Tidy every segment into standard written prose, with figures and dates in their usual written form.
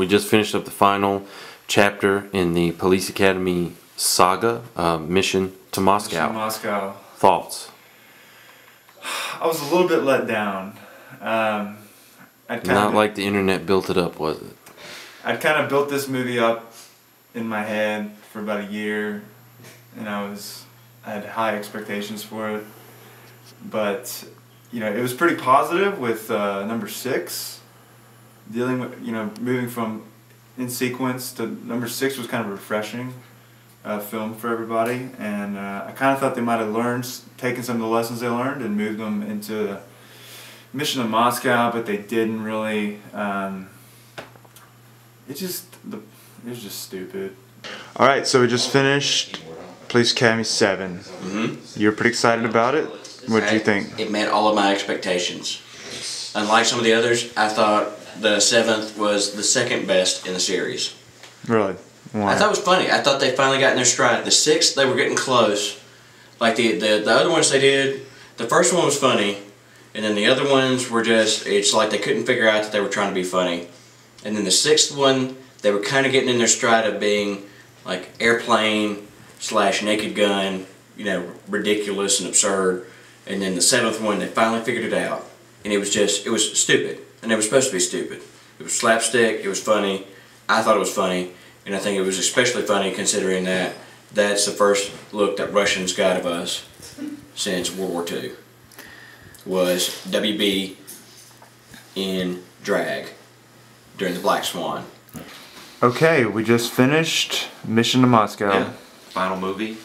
We just finished up the final chapter in the Police Academy saga, Mission to Moscow. Mission to Moscow. Thoughts? I was a little bit let down. Not like the internet built it up, was it? I'd kind of built this movie up in my head for about a year, and I had high expectations for it. But it was pretty positive with number 6. Dealing with, moving from in sequence to number 6 was kind of a refreshing film for everybody, and I kind of thought they might have taken some of the lessons they learned and moved them into Mission to Moscow, but they didn't really. It was just stupid. All right, so we just finished Police Academy 7. You're pretty excited about it. What did you think? It met all of my expectations. Unlike some of the others, I thought the 7th was the second best in the series. Really? Why? I thought it was funny. I thought they finally got in their stride. The 6th, they were getting close. Like the other ones they did, the first one was funny, and then the other ones were just, it's like they couldn't figure out that they were trying to be funny. And then the 6th one, they were kind of getting in their stride of being like airplane / naked gun, ridiculous and absurd. And then the 7th one, they finally figured it out. And it was stupid. And it was supposed to be stupid. It was slapstick, it was funny. I thought it was funny. And I think it was especially funny considering that that's the first look that Russians got of us since World War II. Was WB in drag during the Black Swan. Okay, we just finished Mission to Moscow. Yeah, final movie.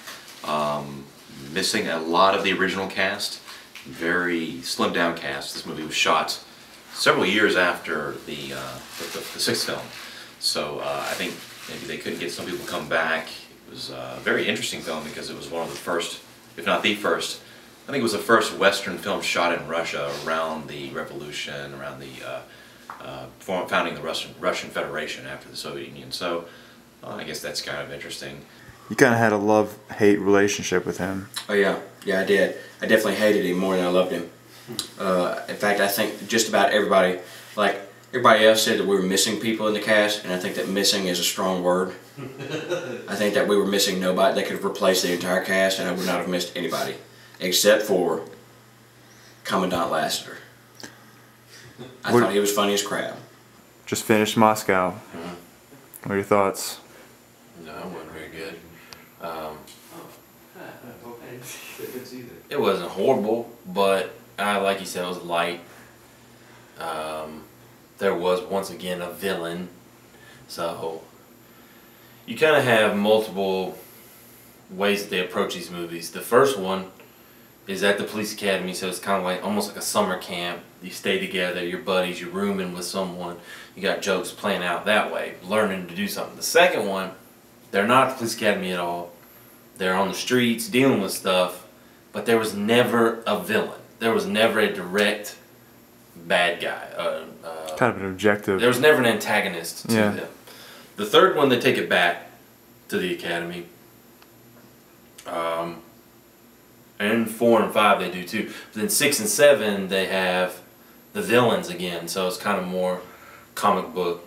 Missing a lot of the original cast. Very slimmed down cast. This movie was shot several years after the 6th film. So I think maybe they couldn't get some people to come back. It was a very interesting film because it was one of the first, if not the first, I think it was the first Western film shot in Russia around the revolution, around the founding of the Russian Federation after the Soviet Union. So I guess that's kind of interesting. You kind of had a love-hate relationship with him. Oh yeah, I did. I definitely hated him more than I loved him. In fact, I think just about everybody, like everybody else, said that we were missing people in the cast, and I think that missing is a strong word. I think that we were missing nobody. They could have replaced the entire cast, and I would not have missed anybody, except for Commandant Lassiter. I thought he was funny as crap. Just finished Moscow. What are your thoughts? No, it wasn't very good. It wasn't horrible, but like you said, it was light. There was once again a villain, so you kind of have multiple ways that they approach these movies. The first one is at the police academy, so it's kind of like almost like a summer camp. You stay together, your buddies, you're rooming with someone, you got jokes playing out that way, learning to do something. The second one, they're not at the police academy at all. They're on the streets dealing with stuff, but there was never a villain. There was never a direct bad guy. Kind of an objective. There was never an antagonist to them. The third one, they take it back to the academy. And 4 and 5 they do too. But then 6 and 7 they have the villains again, so it's kind of more comic book.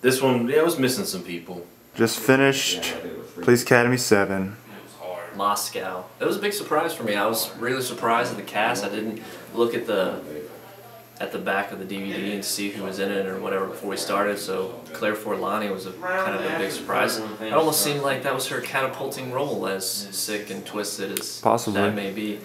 This one, it was missing some people. Just finished Police Academy 7. Moscow. It was a big surprise for me. I was really surprised at the cast. I didn't look at the back of the DVD and see who was in it or whatever before we started. So Claire Forlani was kind of a big surprise. It almost seemed like that was her catapulting role, as sick and twisted as that may be.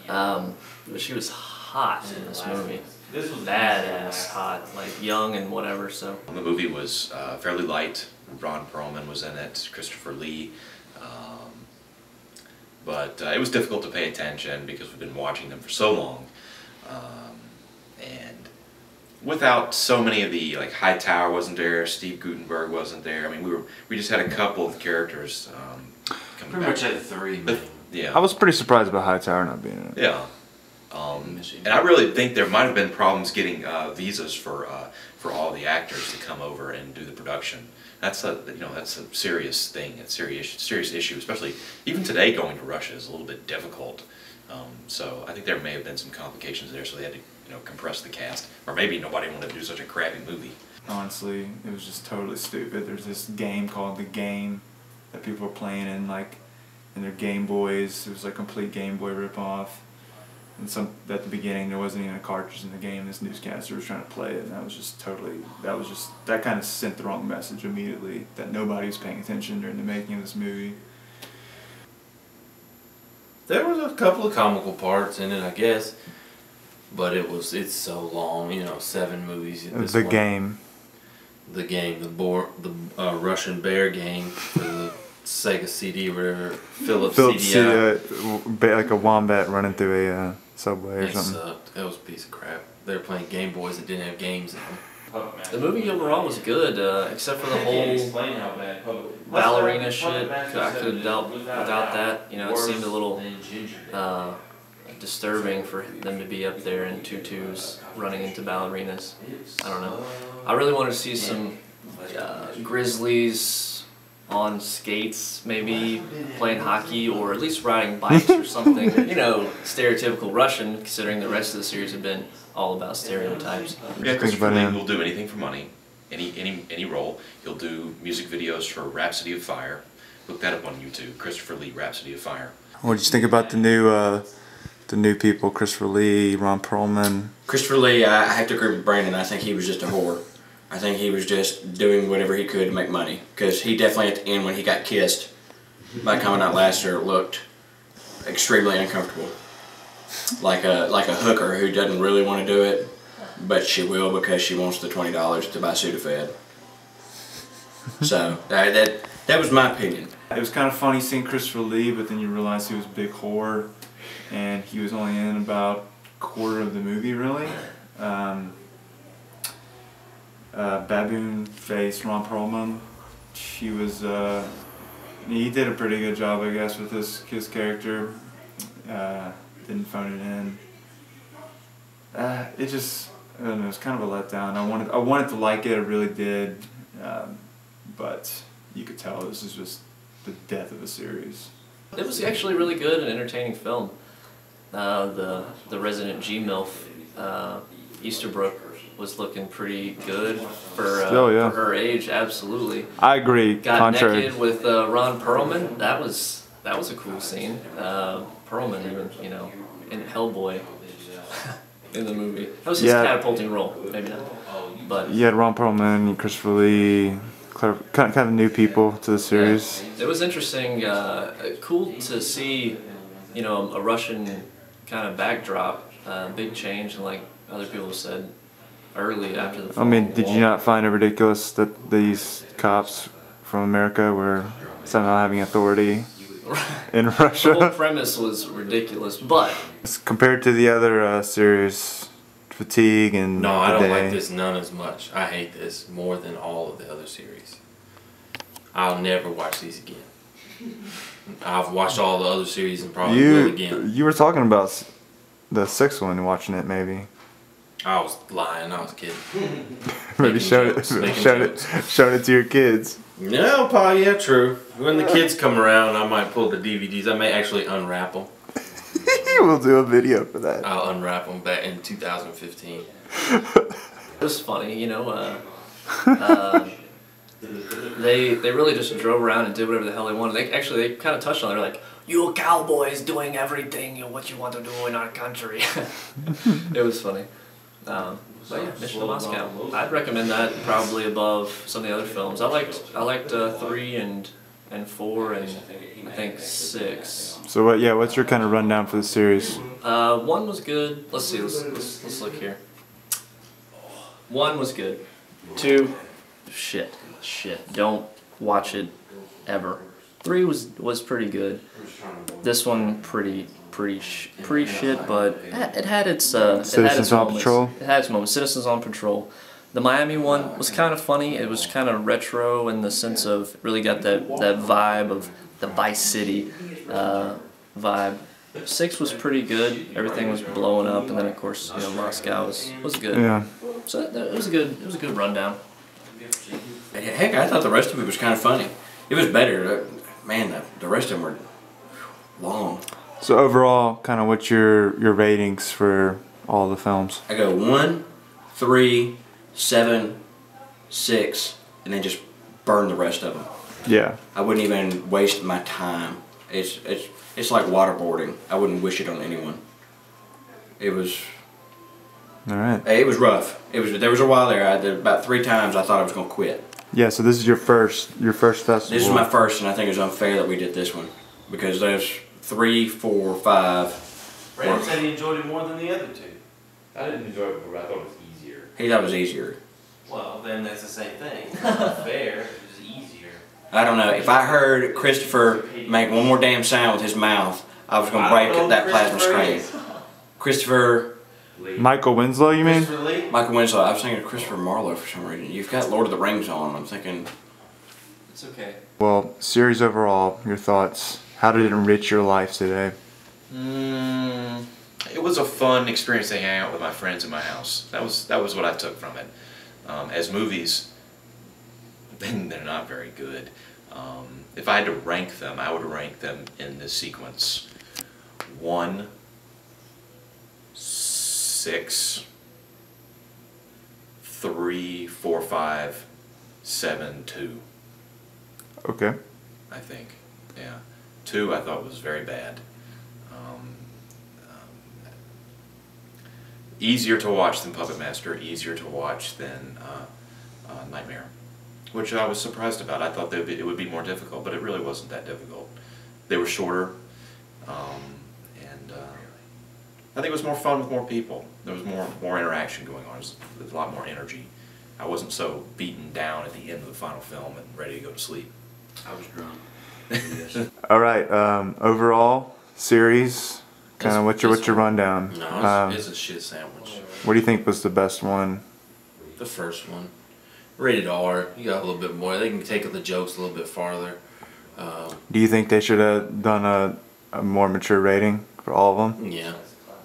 But she was hot in this movie. Badass hot, like young and whatever. So the movie was fairly light. Ron Perlman was in it, Christopher Lee. But it was difficult to pay attention because we've been watching them for so long. And without so many of the, like, Hightower wasn't there, Steve Guttenberg wasn't there. I mean, we just had a couple of characters coming Pretty much had 3. Yeah. I was pretty surprised about Hightower not being in it. Yeah. And I really think there might have been problems getting visas for all the actors to come over and do the production. That's a that's a serious thing, a serious issue, especially even today. Going to Russia is a little bit difficult. So I think there may have been some complications there. So they had to compress the cast. Or maybe nobody wanted to do such a crappy movie. Honestly, it was just totally stupid. There's this game called The Game that people are playing in their Game Boys. It was like a complete Game Boy ripoff. And at the beginning there wasn't even a cartridge in the game. This newscaster was trying to play it, and that kind of sent the wrong message immediately, that nobody was paying attention during the making of this movie. There was a couple of comical parts in it, I guess, but it's so long, 7 movies. The Game. The Game, the Russian Bear game for the Sega CD, whatever, Philips CDI. Like a wombat running through a subway or something. Sucked. That was a piece of crap. They were playing Game Boys that didn't have games in them. The movie overall was good, except for the whole ballerina shit. I could have dealt without that. It seemed a little disturbing for them to be up there in tutus running into ballerinas. I don't know. I really wanted to see some Grizzlies on skates, maybe playing hockey, or at least riding bikes or something. Stereotypical Russian, considering the rest of the series have been all about stereotypes. Yeah, Christopher Lee will do anything for money, any role. He'll do music videos for Rhapsody of Fire. Look that up on YouTube, Christopher Lee, Rhapsody of Fire. What did you think about the new people, Christopher Lee, Ron Perlman? Christopher Lee, I have to agree with Brandon. I think he was just a whore. I think he was just doing whatever he could to make money. Because he definitely, at the end, when he got kissed by coming out last year, looked extremely uncomfortable. Like a hooker who doesn't really want to do it, but she will because she wants the $20 to buy Sudafed. So that was my opinion. It was kind of funny seeing Christopher Lee, but then you realize he was a big whore, and he was only in about a quarter of the movie, really. Baboon face Ron Perlman, he did a pretty good job, I guess, with his character. Didn't phone it in. I don't know, it was kind of a letdown. I wanted to like it, I really did, but you could tell this is just the death of a series. It was actually really good and entertaining film. The resident G-MILF, Easterbrook, was looking pretty good for her age. Absolutely. I agree. Got naked with Ron Perlman. That was a cool scene. Perlman, even in Hellboy, in the movie. That was his catapulting role. Maybe not. But you had Ron Perlman, Christopher Lee, kind of new people to the series. Yeah. It was interesting. Cool to see, a Russian kind of backdrop. Big change, and like other people said early after the film. Did you not find it ridiculous that these cops from America were somehow having authority in Russia? The whole premise was ridiculous, but compared to the other series, Fatigue and No, I don't like this none as much. I hate this more than all of the other series. I'll never watch these again. I've watched all the other series and probably will again. You were talking about the 6th one, watching it maybe. I was lying. I was kidding. Maybe showed it to your kids. No, Pa, yeah, true. When the kids come around, I might pull the DVDs. I may actually unwrap them. We'll do a video for that. I'll unwrap them back in 2015. It was funny, they really just drove around and did whatever the hell they wanted. They kind of touched on it. They're like, "You cowboys doing everything what you want to do in our country." It was funny. But yeah, Mission to Moscow. I'd recommend that probably above some of the other films. I liked 3 and 4 and I think 6. So what's your kind of rundown for the series? 1 was good. Let's see. Let's look here. 1 was good. 2, shit. Don't watch it ever. 3 was pretty good. This one pretty shit, but it had its Citizens on Patrol. It had its moments. Citizens on Patrol. The Miami one was kind of funny. It was kind of retro in the sense of really got that vibe of the Vice City vibe. 6 was pretty good. Everything was blowing up, and then of course Moscow was good. Yeah. So it was a good rundown. Heck, I thought the rest of it was kind of funny. It was better. Man, the rest of them were long. So overall, kind of what's your ratings for all the films? I go 1, 3, 7, 6, and then just burn the rest of them. Yeah. I wouldn't even waste my time. It's like waterboarding. I wouldn't wish it on anyone. It was. All right. It was rough. There was a while there. About 3 times I thought I was gonna quit. Yeah. So this is your first festival. This is my first, and I think it was unfair that we did this one because there's 3, 4, 5. Brandon said he enjoyed it more than the other 2. I didn't enjoy it before, but I thought it was easier. He thought it was easier. Well, then that's the same thing. Fair. It was easier. I don't know. If I heard Christopher make one more damn sound with his mouth, I was gonna break that plasma screen. Christopher. Michael Winslow, you mean? Christopher Lee? Michael Winslow. I was thinking of Christopher Marlowe for some reason. You've got Lord of the Rings on. I'm thinking. It's okay. Well, series overall, your thoughts. How did it enrich your life today? It was a fun experience to hang out with my friends in my house. That was what I took from it. As movies, they're not very good. If I had to rank them, I would rank them in this sequence: 1, 6, 3, 4, 5, 7, 2. Okay. I think, yeah. 2 I thought was very bad. Easier to watch than Puppet Master, easier to watch than Nightmare, which I was surprised about. I thought it would be more difficult, but it really wasn't that difficult. They were shorter, and I think it was more fun with more people. There was more interaction going on. There was a lot more energy. I wasn't so beaten down at the end of the final film and ready to go to sleep. I was drunk. All right. Overall series, kind of what's your rundown? No, it's a shit sandwich. What do you think was the best one? The first one. Rated R. You got a little bit more. They can take the jokes a little bit farther. Do you think they should have done a more mature rating for all of them? Yeah.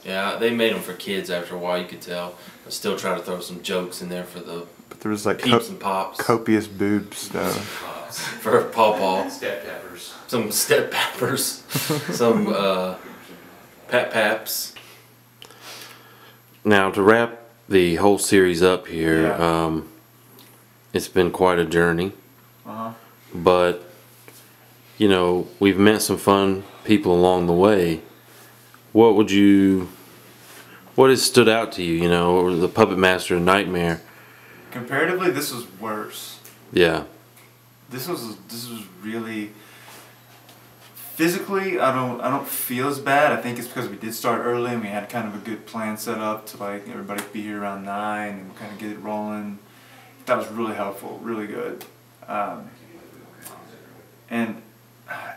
Yeah, they made them for kids after a while, you could tell. But still try to throw some jokes in there for the But there was like peeps and pops. copious boobs though. For Paw Paw. Step peppers. Some step peppers. Some pap paps. Now, to wrap the whole series up here, Yeah. it's been quite a journey. Uh-huh. But, you know, we've met some fun people along the way. What has stood out to you, you know, or the Puppet Master Nightmare? Comparatively, this was worse. Yeah. This was really physically. I don't feel as bad. I think it's because we did start early and we had kind of a good plan set up to like everybody be here around 9 and kind of get it rolling. That was really helpful, really good, and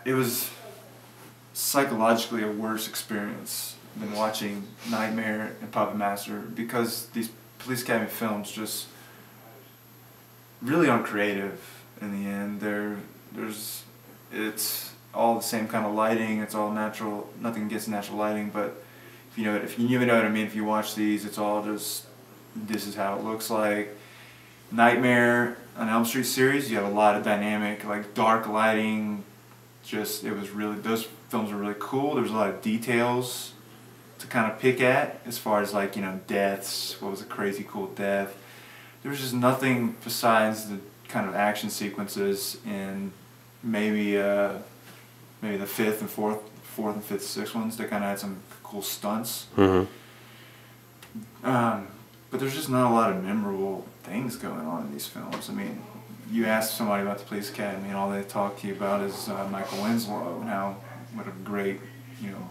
it was psychologically a worse experience than watching Nightmare and Puppet Master because these Police Academy films just really aren't creative in the end. It's all the same kind of lighting. It's all natural. Nothing against natural lighting, but if you even know what I mean, if you watch these, it's all just this is how it looks like. Nightmare on Elm Street series, you have a lot of dynamic, like dark lighting. Those films are really cool. There's a lot of details to kind of pick at as far as like, you know, deaths. What was a crazy cool death? There was just nothing besides the kind of action sequences in maybe the fifth and fourth and fifth, sixth ones that kind of had some cool stunts. Mm-hmm. But there's just not a lot of memorable things going on in these films. I mean, you ask somebody about the Police Academy and all they talk to you about is Michael Winslow and what a great, you know,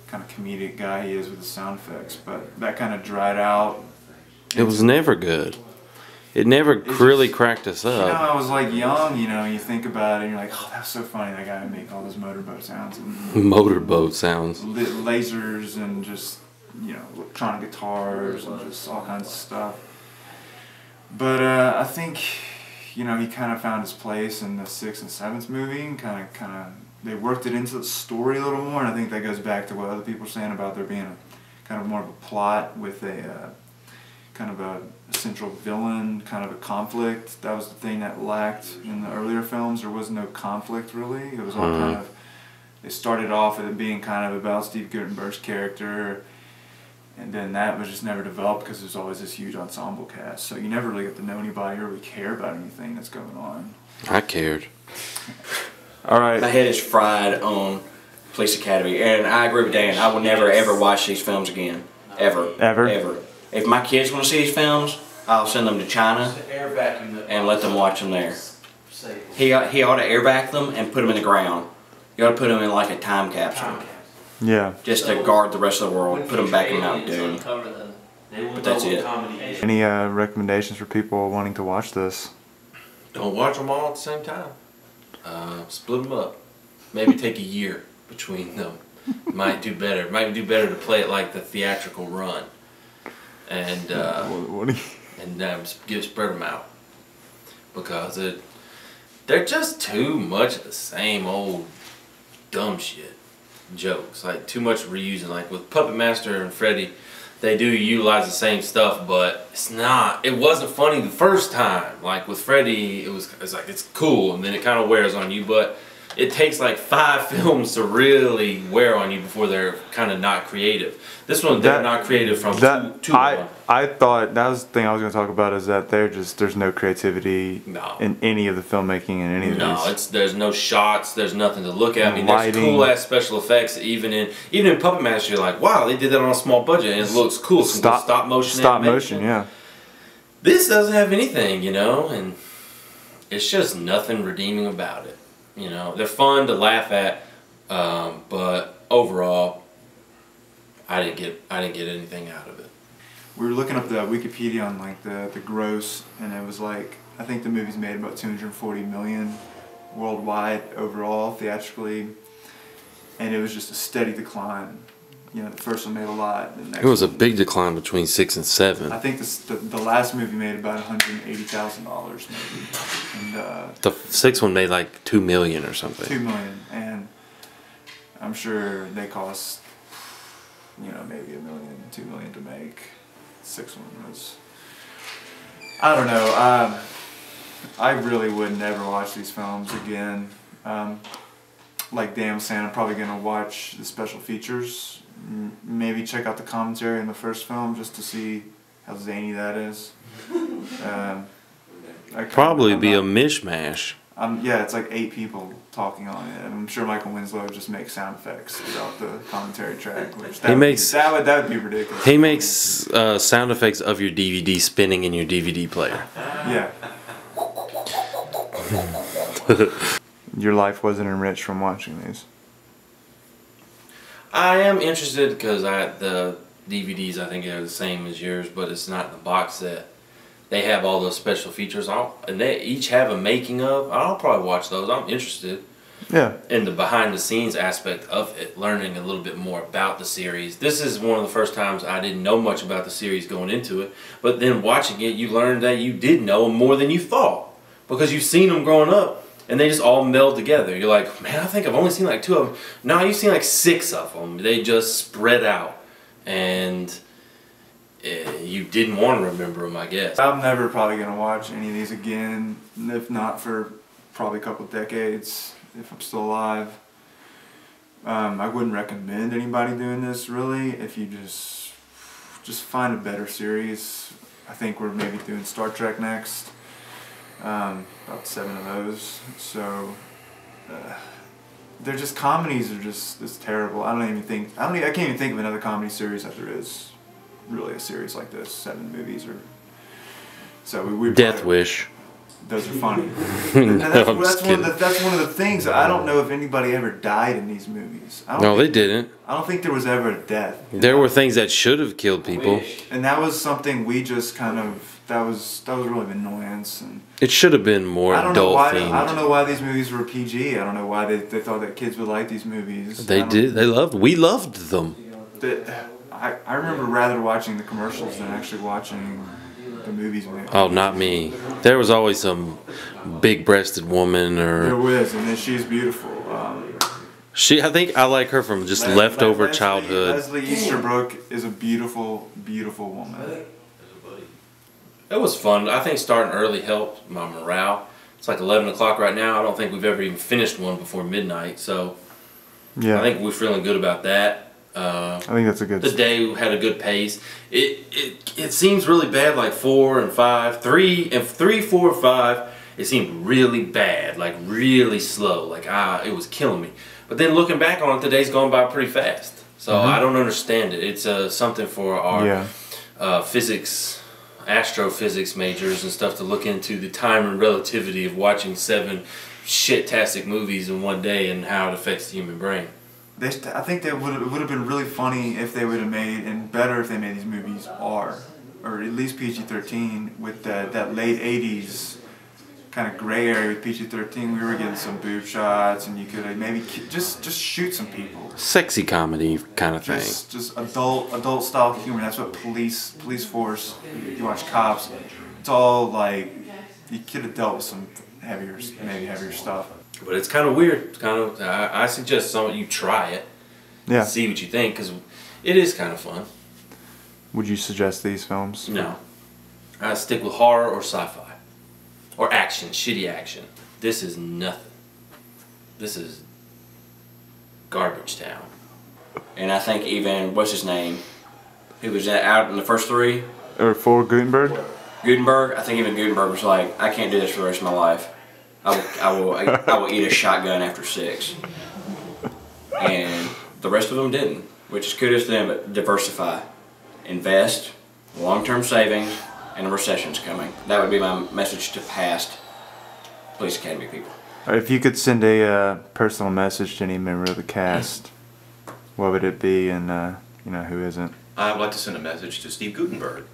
kind of comedic guy he is with the sound effects. But that kind of dried out. It was never good. It never really cracked us You know, up. I was like young, you know, you think about it and you're like, oh, that's so funny, that guy would make all those motorboat sounds. And Motorboat sounds. lasers and just, you know, electronic guitars and just all kinds of stuff. But I think, you know, he kind of found his place in the 6th and 7th movie and kind of they worked it into the story a little more, and I think that goes back to what other people are saying about there being a kind of more of a plot with a kind of a central villain, kind of a conflict. That was the thing that lacked in the earlier films. There was no conflict really. It was all kind of, they started off with it being kind of about Steve Guttenberg's character, And then that was just never developed because there's always this huge ensemble cast. So you never really get to know anybody or really care about anything that's going on. I cared. All right. My head is fried on Police Academy, and I agree with Dan. I will never ever watch these films again, ever, Ever? If my kids want to see these films, I'll send them to China and let them watch them there. He ought to air vac them and put them in the ground. You ought to put them in like a time capsule, Yeah. just to guard the rest of the world. Put them back in Mount Doom. But that's it. Any recommendations for people wanting to watch this? Don't watch them all at the same time. Split them up. Maybe take a year between them. Might do better. Might do better to play it like the theatrical run, and spread them out, because they're just too much of the same old dumb shit jokes. Like too much reusing. Like with Puppet Master and Freddy, they do utilize the same stuff, but it wasn't funny the first time. Like with Freddy, it's like it's cool, and then it kind of wears on you, but it takes like 5 films to really wear on you before they're kind of not creative. This one, they're not creative from too long. I thought that was the thing I was going to talk about, is that there's no creativity in any of the filmmaking in any of these. There's no shots, there's nothing to look at. I mean, there's cool ass special effects. Even in Puppet Master, you're like, wow, they did that on a small budget and it looks cool. Some stop motion animation. Yeah. This doesn't have anything, and it's just nothing redeeming about it. They're fun to laugh at, but overall, I didn't get anything out of it. We were looking up the Wikipedia on like the gross, and it was like, I think the movie's made about 240 million worldwide overall theatrically, and it was just a steady decline. The first one made a lot. It was a big decline between 6 and 7. I think the last movie made about $180,000 maybe, and the 6th one made like $2 million or something. $2 million, and I'm sure they cost maybe $1 million, $2 million to make. The 6th one was, I don't know. I really would never watch these films again. Like Dan was saying, I'm probably gonna watch the special features. Maybe check out the commentary in the first film just to see how zany that is. Probably be a mishmash. Yeah, it's like 8 people talking on it. I'm sure Michael Winslow just makes sound effects throughout the commentary track. Which that would be ridiculous. He makes sound effects of your DVD spinning in your DVD player. Yeah. Your life wasn't enriched from watching these. I am interested because the DVDs I think are the same as yours, but it's not in the box set. They have all those special features, and they each have a making of. I'll probably watch those. I'm interested. Yeah. In the behind the scenes aspect of it, learning a little bit more about the series. This is one of the first times I didn't know much about the series going into it, but then watching it, you learned that you did know more than you thought, because you've seen them growing up. And they just all meld together. You're like, man, I think I've only seen like 2 of them. No, you've seen like 6 of them. They just spread out. And you didn't want to remember them, I guess. I'm never probably going to watch any of these again, if not for probably a couple of decades, if I'm still alive. I wouldn't recommend anybody doing this, really. If you just find a better series. I think we're maybe doing Star Trek next. About 7 of those, so they're just comedies are just terrible. I can't even think of another comedy series that there is really a series like this. 7 movies so we Death Wish. Those are funny. That's one of the things. I don't know if anybody ever died in these movies. They didn't. I don't think there was ever a death. There were things that should have killed people, and that was something we just kind of. That was really an annoyance, and it should have been more adult themed. I don't know why these movies were PG. I don't know why they thought that kids would like these movies. They did. We loved them. I remember rather watching the commercials than actually watching the movies. Oh, not me. There was always some big-breasted woman, or there was, and then she's beautiful. I think I like her from just leftover childhood. Leslie Easterbrook is a beautiful, beautiful woman. It was fun. I think starting early helped my morale. It's like 11 o'clock right now. I don't think we've ever even finished one before midnight, so yeah. I think we're feeling good about that. I think that's a good. The day had a good pace. It seems really bad, like 4 and 5, 3 and 3, 4, 5. It seemed really bad, like really slow, like it was killing me. But then looking back on it, the day's gone by pretty fast. So I don't understand it. It's something for our physics, astrophysics majors and stuff to look into the time and relativity of watching 7 shit-tastic movies in one day and how it affects the human brain. I think it would have been really funny if they would have made, and better if they made these movies R, or at least PG-13 with that late 80s kind of gray area with PG-13. We were getting some boob shots, and you could maybe just shoot some people. Sexy comedy kind of thing. Just adult style humor. That's what police force. You watch Cops. It's all like you could have dealt with some heavier stuff. But it's kind of weird. It's kind of. I suggest you try it. Yeah. See what you think, because it is kind of fun. Would you suggest these films? No. I stick with horror or sci-fi. Or action, shitty action. This is nothing. This is garbage town. And I think even, what's his name? Who was out in the first 3? Or for Gutenberg? Gutenberg. I think even Gutenberg was like, I can't do this for the rest of my life. I will eat a shotgun after 6. And the rest of them didn't, which is kudos to them, but diversify. Invest, long-term savings, and a recession's coming. That would be my message to past Police Academy people. If you could send a personal message to any member of the cast, what would it be, and who isn't? I would like to send a message to Steve Gutenberg.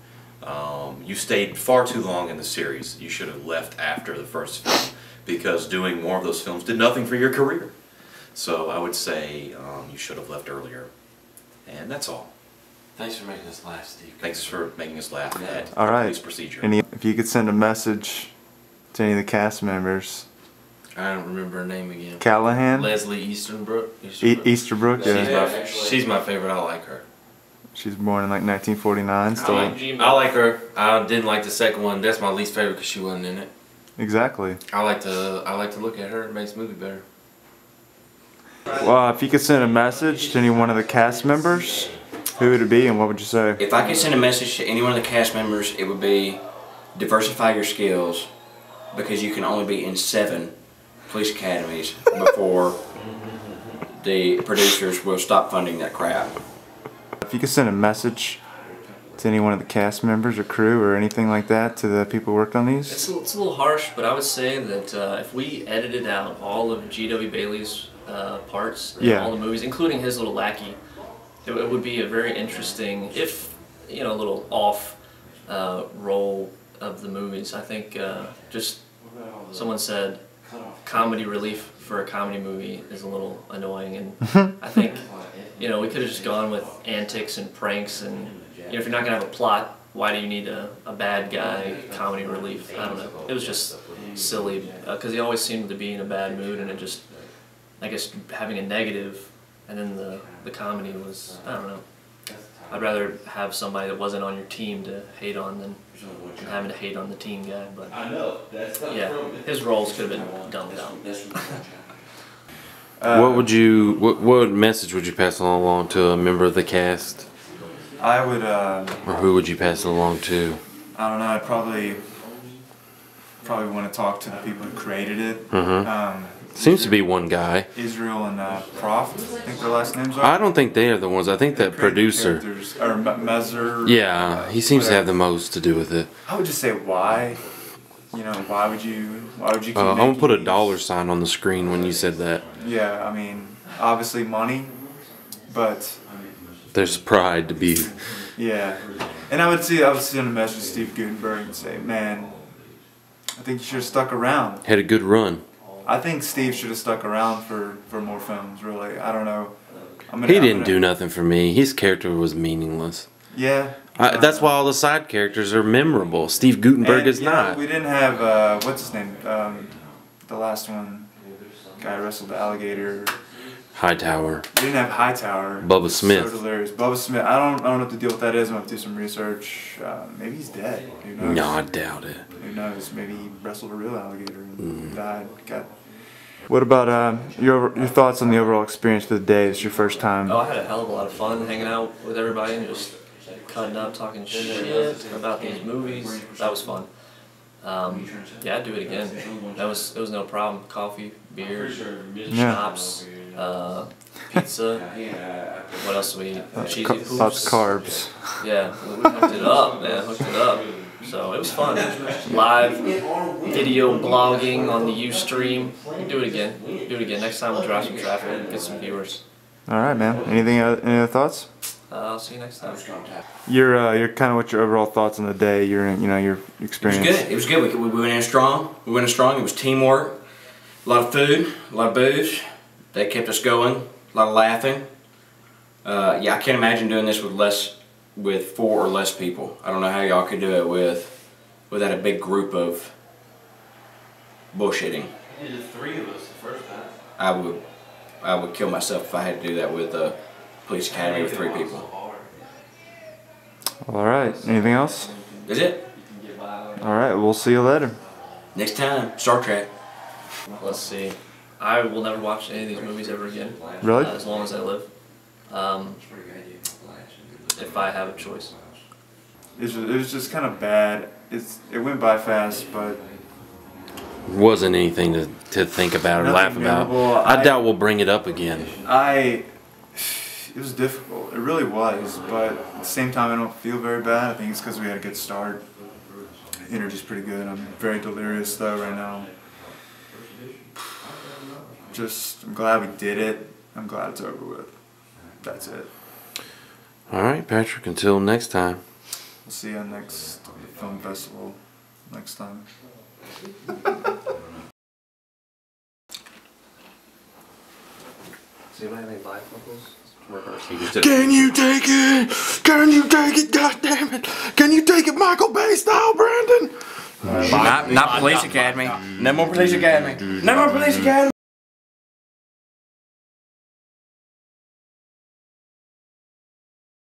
You stayed far too long in the series. You should have left after the first film, because doing more of those films did nothing for your career. So I would say you should have left earlier. And that's all. Thanks for making us laugh, Steve. Thanks for making us laugh at All right. police procedure. If you could send a message to any of the cast members. I don't remember her name again. Callahan? Leslie Easterbrook. Easterbrook, yeah. She's my favorite. I like her. She's born in like 1949. Still. I like her. I didn't like the second one. That's my least favorite because she wasn't in it. Exactly. I like to look at her. It makes the movie better. Well, if you could send a message to any one of the cast members, who would it be, and what would you say? If I could send a message to any one of the cast members, it would be diversify your skills, because you can only be in 7 police academies before the producers will stop funding that crap. If you could send a message to any one of the cast members or crew or anything like that to the people who worked on these? It's a little harsh, but I would say that if we edited out all of G.W. Bailey's parts in all the movies, including his little lackey, it would be a very interesting, if a little off role of the movies. I think just someone said comedy relief for a comedy movie is a little annoying, and I think we could have just gone with antics and pranks, and if you're not gonna have a plot, why do you need a bad guy comedy relief? I don't know. It was just silly because he always seemed to be in a bad mood, and it just, I guess, having a negative, and then the comedy was, I don't know. I'd rather have somebody that wasn't on your team to hate on than having to hate on the team guy. But yeah, his roles could have been dumbed down. What message would you pass along to a member of the cast? I would. Or who would you pass it along to? I don't know. I'd probably want to talk to the people who created it. Seems to be one guy. Israel and Proft, I think their last names are. I don't think they are the ones. I think that producer. Or Mezer. Yeah, he seems to have the most to do with it. I would just say why. Why would you? Keep I'm gonna put a $. $sign on the screen when you said that. Yeah, I mean, obviously money, but. There's pride to be. Yeah, and I would send a message to Steve Gutenberg and say, man, I think you should have stuck around. Had a good run. I think Steve should have stuck around for more films, really. I don't know. He didn't do nothing for me. His character was meaningless. Yeah. That's why all the side characters are memorable. Steve Gutenberg is not. We didn't have, what's his name? The last one. Guy wrestled the alligator. Hightower. We didn't have Hightower. Bubba Smith. So delirious. Bubba Smith. I don't know what the deal with that is. I'm going to do some research. Maybe he's dead. Who knows? No, I doubt it. Who knows? Maybe he wrestled a real alligator and died. What about your thoughts on the overall experience for the day? It's your first time. Oh, I had a hell of a lot of fun hanging out with everybody and just cutting up, talking shit about these movies. That was fun. Yeah, I'd do it again. It was no problem. Coffee, beer, schnapps, pizza. What else do we eat? Cheesy poops. Lots of carbs. Yeah, we hooked it up, man. Hooked it up. So it was fun. Live video blogging on the Ustream. Do it again. Do it again. Next time we'll drive some traffic and get some viewers. All right, man. Any other thoughts? I'll see you next time. Your kind of what's your overall thoughts on the day? Your experience. It was good. We went in strong. We went in strong. It was teamwork. A lot of food. A lot of booze. They kept us going. A lot of laughing. Yeah, I can't imagine doing this with 4 or less people. I don't know how y'all could do it without a big group of bullshitting. You did 3 of us the first time. I would kill myself if I had to do that with Police Academy with 3 people. All right. Anything else? That's it. All right. We'll see you later. Next time, Star Trek. Let's see. I will never watch any of these movies ever again. Really? As long as I live. If I have a choice. It was just kind of bad. It went by fast, but Wasn't anything to think about or laugh about. memorable. I doubt we'll bring it up again. it was difficult. It really was, but at the same time, I don't feel very bad. I think it's because we had a good start. The energy's pretty good. I'm very delirious though right now. I'm glad we did it. I'm glad it's over with. That's it. All right, Patrick. Until next time. We'll see you next film festival next time. Does anybody have any bifocals? Can you take it? Can you take it? God damn it! Can you take it, Michael Bay style, Brandon? Not Police Academy. No more Police Academy. No more Police Academy.